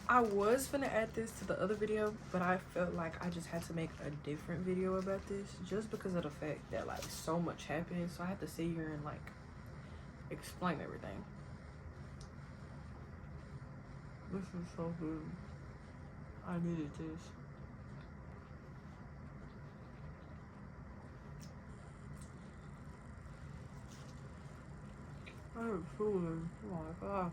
I was gonna add this to the other video, but I felt like I just had to make a different video about this just because of the fact that like so much happened, so I had to sit here and like explain everything. This is so good. I needed this. I have food. Oh my god.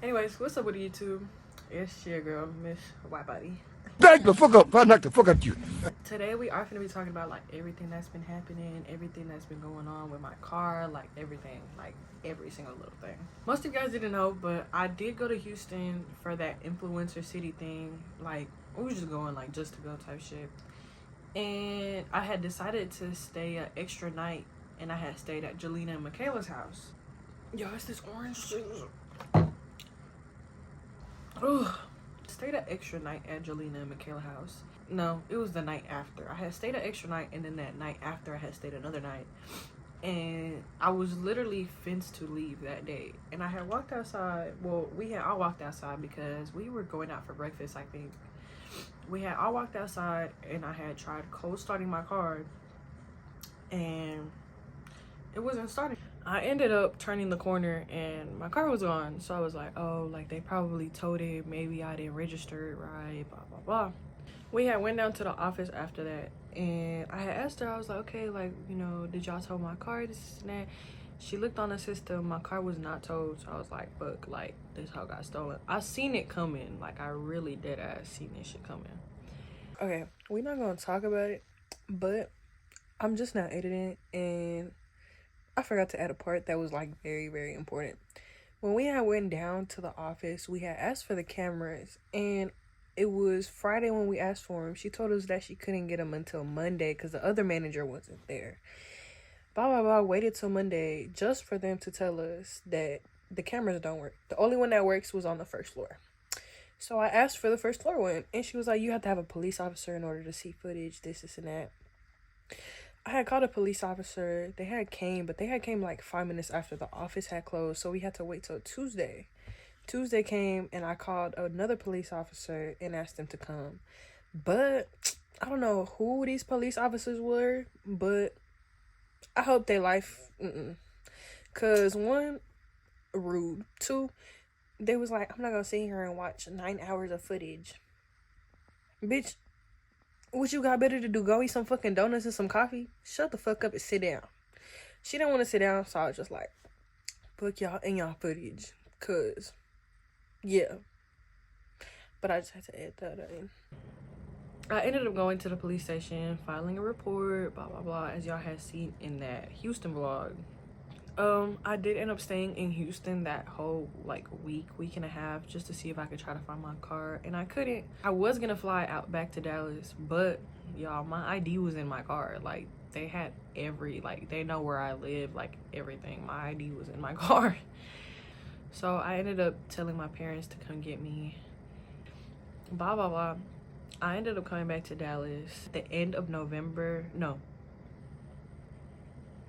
Anyways, what's up with YouTube? It's your girl, Miss White Body. Back the fuck up. I knock the fuck out you. Today we are going to be talking about like everything that's been happening, everything that's been going on with my car, like everything, like every single little thing. Most of you guys didn't know, but I did go to Houston for that influencer city thing. Like we was just going like just to go type shit. And I had decided to stay an extra night, and I had stayed at Jelena and Michaela's house. Yo, it's this orange juice. Ugh. Stayed an extra night at Jelena and Michaela's house. No, it was the night after. I had stayed an extra night, and then that night after I had stayed another night. And I was literally fenced to leave that day. And I had walked outside. Well, I walked outside because we were going out for breakfast, I think. We had all walked outside, and I had tried cold starting my car, and it wasn't starting. I ended up turning the corner and my car was gone. So I was like, oh, like they probably towed it. Maybe I didn't register it right, blah, blah, blah. We had went down to the office after that, and I had asked her, I was like, okay, like, you know, did y'all tow my car, this and that? She looked on the system, my car was not towed. So I was like, fuck, like this hoe got stolen. I seen it coming, like I really did seen this shit coming. Okay, we're not gonna talk about it, but I'm just now editing, and I forgot to add a part that was like very, very important. When we had went down to the office, we had asked for the cameras, and it was Friday when we asked for them. She told us that she couldn't get them until Monday because the other manager wasn't there. Blah, blah, blah. Waited till Monday just for them to tell us that the cameras don't work. The only one that works was on the first floor. So I asked for the first floor one, and she was like, you have to have a police officer in order to see footage, this and that. I had called a police officer. They had came, but they had came like 5 minutes after the office had closed, so we had to wait till Tuesday. Tuesday came, and I called another police officer and asked them to come. But I don't know who these police officers were, but I hope their life, cause one, rude. Two, they was like, I'm not gonna sit here and watch 9 hours of footage. Bitch, what you got better to do? Go eat some fucking donuts and some coffee? Shut the fuck up and sit down. She didn't want to sit down, so I was just like, fuck y'all and y'all footage. Cause, yeah. But I just had to add that in. I ended up going to the police station, filing a report, blah, blah, blah, as y'all had seen in that Houston vlog. I did end up staying in Houston that whole like week and a half just to see if I could try to find my car, and I couldn't. I was gonna fly out back to Dallas, but y'all, my ID was in my car. Like they had they know where I live, like everything. My ID was in my car. So I ended up telling my parents to come get me, blah, blah, blah. I ended up coming back to Dallas the end of November. No,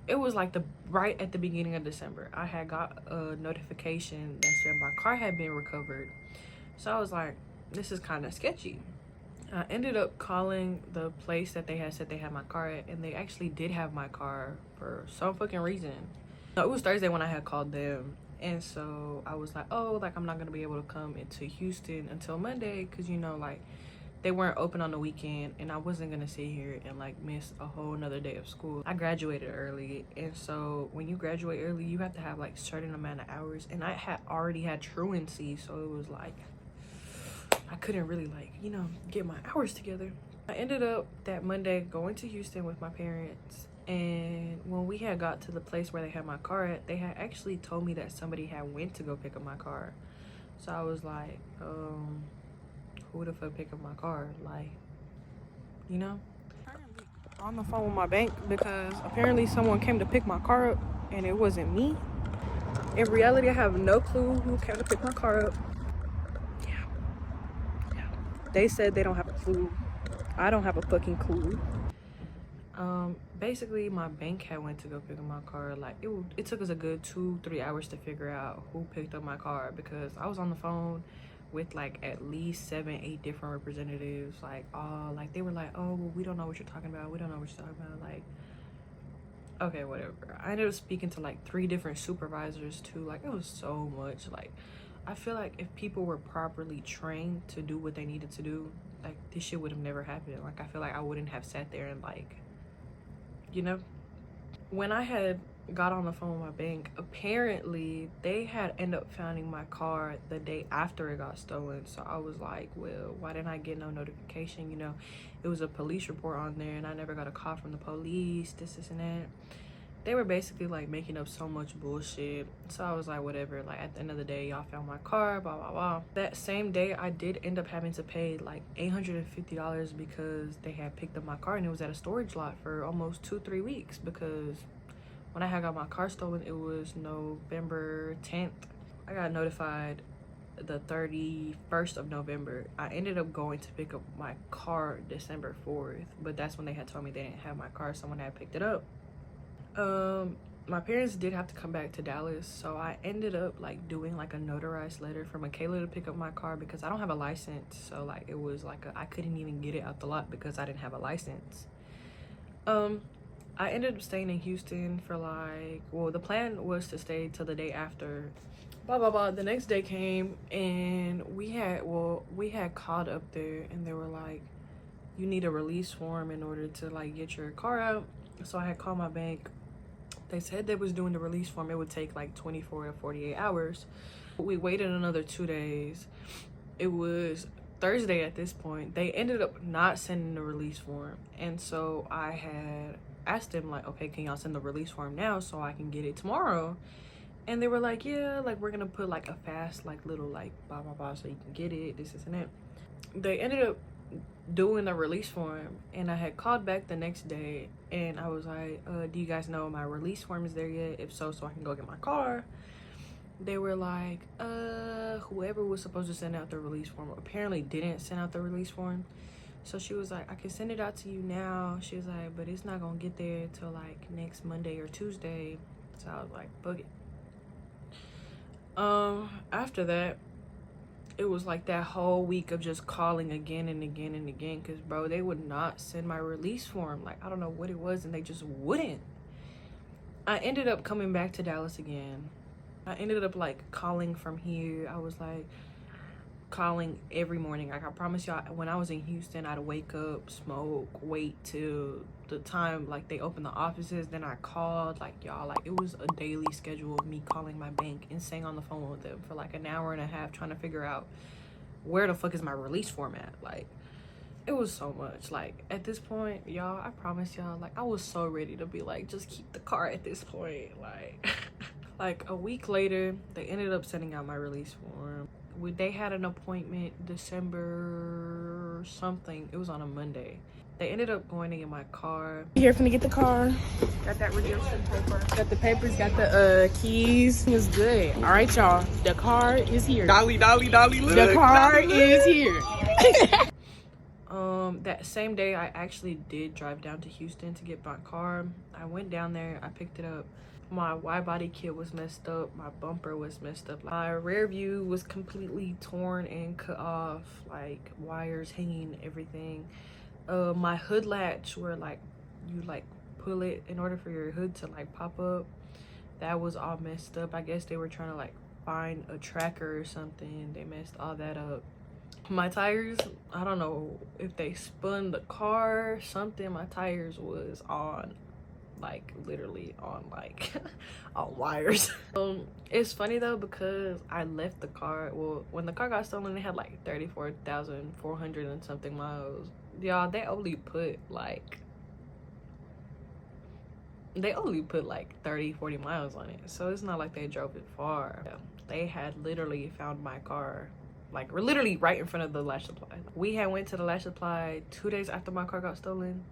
it was like right at the beginning of December. I had got a notification that said my car had been recovered. So I was like, this is kind of sketchy. I ended up calling the place that they had said they had my car at, and they actually did have my car for some fucking reason. So it was Thursday when I had called them, and so I was like, oh, like I'm not gonna be able to come into Houston until Monday because, you know, like they weren't open on the weekend, and I wasn't gonna sit here and like miss a whole nother day of school. I graduated early, and so when you graduate early, you have to have like certain amount of hours, and I had already had truancy, so it was like I couldn't really like, you know, get my hours together. I ended up that Monday going to Houston with my parents, and when we had got to the place where they had my car at, they had actually told me that somebody had went to go pick up my car. So I was like, who the fuck pick up my car? Like, you know? On the phone with my bank because apparently someone came to pick my car up and it wasn't me. In reality, I have no clue who came to pick my car up. Yeah. They said they don't have a clue. I don't have a fucking clue. Basically my bank had went to go pick up my car. Like it took us a good 2-3 hours to figure out who picked up my car, because I was on the phone with like at least 7-8 different representatives. Like all like they were like, oh well, we don't know what you're talking about, we don't know what you're talking about. Like, okay, whatever. I ended up speaking to like 3 different supervisors too. Like it was so much. Like I feel like if people were properly trained to do what they needed to do, like this shit would have never happened. Like I feel like I wouldn't have sat there and like, you know. When I had got on the phone with my bank, apparently they had ended up finding my car the day after it got stolen. So I was like, well, why didn't I get no notification? You know, it was a police report on there and I never got a call from the police, this and that. They were basically like making up so much bullshit. So I was like, whatever, like at the end of the day, y'all found my car, blah blah blah. That same day I did end up having to pay like $850 because they had picked up my car and it was at a storage lot for almost 2-3 weeks. Because when I had got my car stolen, it was November 10th. I got notified the 31st of November. I ended up going to pick up my car December 4th, but that's when they had told me they didn't have my car. Someone had picked it up. My parents did have to come back to Dallas, so I ended up like doing like a notarized letter for Michaela to pick up my car because I don't have a license. So like it was like I couldn't even get it out the lot because I didn't have a license. I ended up staying in Houston for like, well, the plan was to stay till the day after. Blah blah blah. The next day came and we had called up there and they were like, you need a release form in order to like get your car out. So I had called my bank. They said they was doing the release form. It would take like 24 to 48 hours. We waited another 2 days. It was Thursday at this point. They ended up not sending the release form. And so I had asked them like, okay, can y'all send the release form now so I can get it tomorrow? And they were like, yeah, like we're gonna put like a fast like little like blah blah blah so you can get it, this and that. They ended up doing the release form and I had called back the next day and I was like, do you guys know my release form is there yet? If so I can go get my car. They were like, whoever was supposed to send out the release form apparently didn't send out the release form. So she was like, I can send it out to you now. She was like, but it's not gonna get there till like next Monday or Tuesday. So I was like, book it. After that, it was like that whole week of just calling again and again and again, because bro, they would not send my release form. Like I don't know what it was and they just wouldn't. I ended up coming back to Dallas again. I ended up like calling from here. I was like calling every morning. Like I promise y'all, when I was in Houston, I'd wake up, smoke, wait till the time like they open the offices, then I called. Like y'all, like it was a daily schedule of me calling my bank and staying on the phone with them for like an hour and a half trying to figure out where the fuck is my release form at. Like it was so much. Like at this point, y'all, I promise y'all, like I was so ready to be like, just keep the car at this point. Like like a week later, they ended up sending out my release form. They had an appointment December something. It was on a Monday. They ended up going to get my car. Here finna get the car. Got that redemption paper. Got the papers, got the keys. It was good. All right, y'all. The car is here. Dolly, look. The car is here. That same day, I actually did drive down to Houston to get my car. I went down there. I picked it up. My wide body kit was messed up. My bumper was messed up. My rear view was completely torn and cut off. Like wires hanging, everything. My hood latch, where like you like pull it in order for your hood to like pop up, that was all messed up. I guess they were trying to like find a tracker or something. They messed all that up. My tires, I don't know if they spun the car or something. My tires was on like literally on like on wires. It's funny though because I left the car, well when the car got stolen it had like 34,400 and something miles. Y'all, they only put like 30-40 miles on it, so it's not like they drove it far. They had literally found my car like we're literally right in front of the lash supply. We had went to the lash supply 2 days after my car got stolen,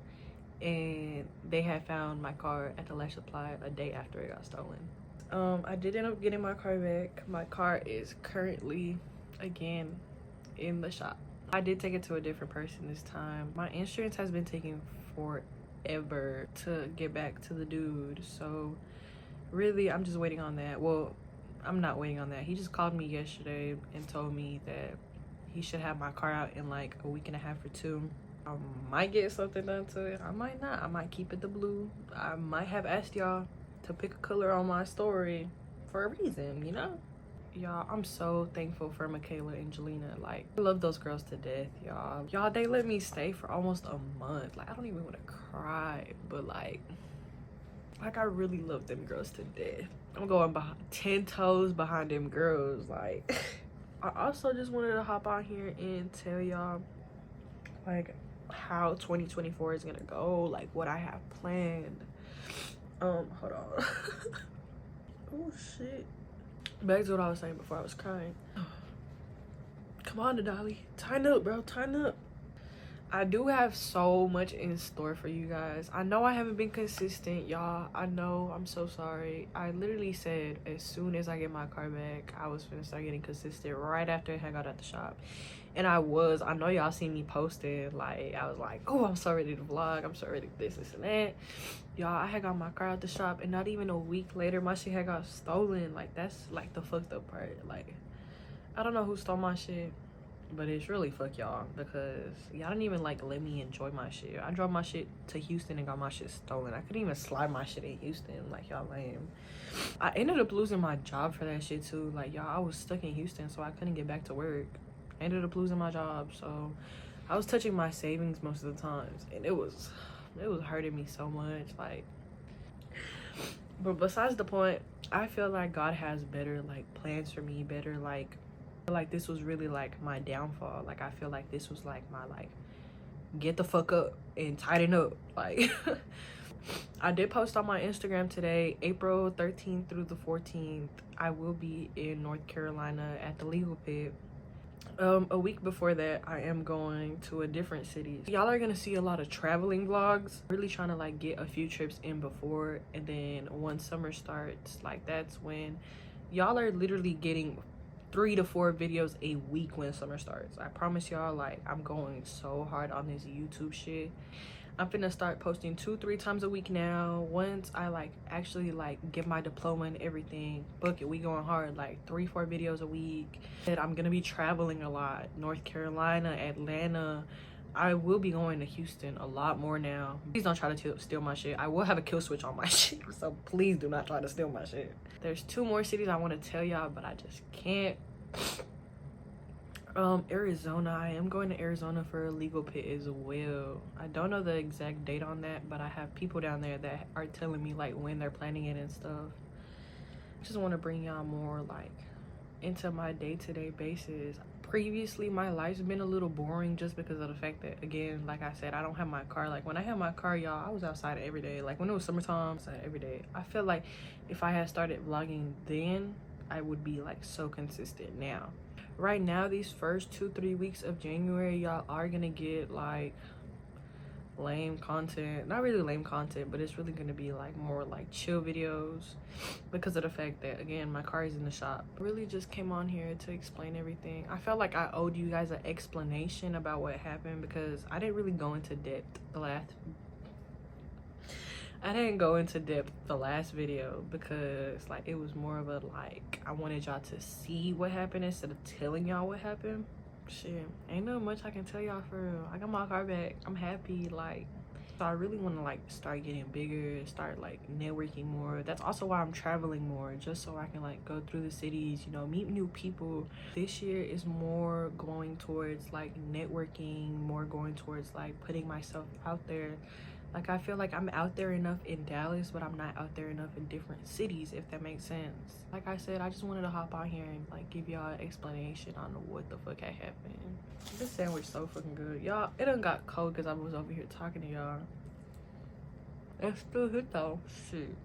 and they had found my car at the lash supply a day after it got stolen. I did end up getting my car back. My car is currently again in the shop. I did take it to a different person this time. My insurance has been taking forever to get back to the dude. So really, I'm just waiting on that. Well, I'm not waiting on that. He just called me yesterday and told me that he should have my car out in like a week and a half or 2. I might get something done to it. I might not. I might keep it the blue. I might have asked y'all to pick a color on my story for a reason, you know? Y'all, I'm so thankful for Michaela and Jelena. Like, I love those girls to death, y'all. Y'all, they let me stay for almost a month. Like, I don't even want to cry, but like I really love them girls to death. I'm going behind 10 toes behind them girls. Like, I also just wanted to hop on here and tell y'all like how 2024 is gonna go, like what I have planned. Hold on. Oh shit. Back to what I was saying before I was crying. Come on, Dolly. Tighten up, bro. Tighten up. I do have so much in store for you guys. I know I haven't been consistent, y'all. I know. I'm so sorry. I literally said as soon as I get my car back, I was finna start getting consistent right after I got out the shop. And I was. I know y'all seen me posting. Like, I was like, oh, I'm so ready to vlog. I'm so ready to this and that. Y'all, I had got my car out the shop, and not even a week later, my shit had got stolen. Like, that's like the fucked up part. Like, I don't know who stole my shit, but it's really fuck y'all, because y'all didn't even like let me enjoy my shit. I drove my shit to Houston and got my shit stolen. I couldn't even slide my shit in Houston. Like, y'all lame. I ended up losing my job for that shit too. Like, y'all, I was stuck in Houston, so I couldn't get back to work. I ended up losing my job, so I was touching my savings most of the times, and it was hurting me so much. Like, but besides the point, I feel like God has better like plans for me, better like this was really like my downfall. Like, I feel like this was like my like get the fuck up and tighten up. Like, I did post on my Instagram today, April 13th through the 14th, I will be in North Carolina at the Legal Pit. A week before that, I am going to a different city. Y'all are gonna see a lot of traveling vlogs. Really trying to like get a few trips in before, and then once summer starts, like that's when y'all are literally getting 3 to 4 videos a week when summer starts. I promise y'all, like, I'm going so hard on this YouTube shit. I'm finna start posting 2-3 times a week now. Once I like actually like get my diploma and everything, book it, we going hard, like 3-4 videos a week. And I'm gonna be traveling a lot. North Carolina, Atlanta. I will be going to Houston a lot more now. Please don't try to steal my shit. I will have a kill switch on my shit, so please do not try to steal my shit. There's 2 more cities I want to tell y'all, but I just can't. Arizona. I am going to Arizona for a Legal Pit as well. I don't know the exact date on that, but I have people down there that are telling me like when they're planning it and stuff. Just want to bring y'all more like into my day-to-day basis. Previously, my life's been a little boring just because of the fact that, again, like I said, I don't have my car. Like, when I had my car, y'all, I was outside every day. Like, when it was summertime, outside every day. I feel like if I had started vlogging then, I would be like so consistent now. Right now, these first 2-3 weeks of January, y'all are gonna get like lame content. Not really lame content, but it's really gonna be like more like chill videos because of the fact that, again, my car is in the shop. Really just came on here to explain everything. I felt like I owed you guys an explanation about what happened because I didn't really go into depth the last video because like it was more of a like I wanted y'all to see what happened instead of telling y'all what happened. Shit, ain't no much I can tell y'all for real. I got my car back. I'm happy. Like, so I really want to like start getting bigger, start like networking more. That's also why I'm traveling more, just so I can like go through the cities, you know, meet new people. This year is more going towards like networking, more going towards like putting myself out there. Like, I feel like I'm out there enough in Dallas, but I'm not out there enough in different cities, if that makes sense. Like I said, I just wanted to hop on here and like give y'all an explanation on what the fuck had happened. This sandwich so fucking good. Y'all, it done got cold because I was over here talking to y'all. It's still good though. Shit.